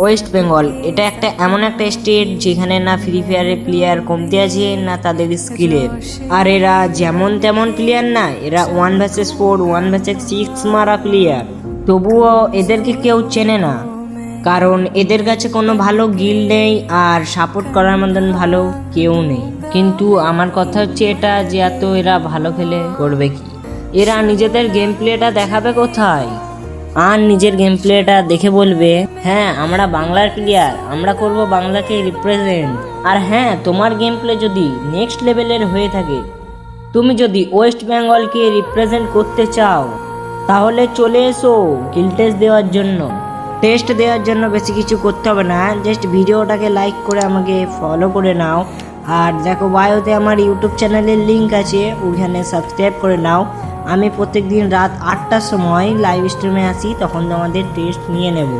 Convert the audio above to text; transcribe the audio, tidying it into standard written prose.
West Bengal এটা একটা এমন একটা স্টেট যেখানে না ফ্রি ফায়ারের প্লেয়ার কমতি আছে না তাদের স্কিলের। আর এরা যেমন তেমন প্লেয়ার না, এরা 1 vs 4 1 vs 6 মারা প্লেয়ার। তবুও এদেরকে কেউ চেনে না, কারণ এদের কাছে কোনো ভালো গিল নেই আর সাপোর্ট করার মতন ভালো কেউ নেই। কিন্তু আমার কথা হচ্ছে এটা যে এত এরা ভালো খেলে করবে কি? এরা নিজেদের গেম প্লেটা দেখাবে কোথায়? আর নিজের গেম প্লেটা দেখে বলবে হ্যাঁ আমরা বাংলার প্লেয়ার, আমরা করব বাংলাকে রিপ্রেজেন্ট। আর হ্যাঁ, তোমার গেম প্লে যদি নেক্সট লেভেলের হয়ে থাকে, তুমি যদি ওয়েস্ট বেঙ্গলকে রিপ্রেজেন্ট করতে চাও, তাহলে চলে এসো কিল টেস্ট দেওয়ার জন্য। টেস্ট দেওয়ার জন্য বেশি কিছু করতে হবে না, জাস্ট ভিডিওটাকে লাইক করে আমাকে ফলো করে নাও। আর দেখো বায়োতে আমার ইউটিউব চ্যানেলের লিঙ্ক আছে, ওইখানে সাবস্ক্রাইব করে নাও। আমি প্রত্যেক দিন রাত 8টার সময় লাইভ স্ট্রিমে আসি, তখন তোমাদের টেস্ট নিয়ে নেব।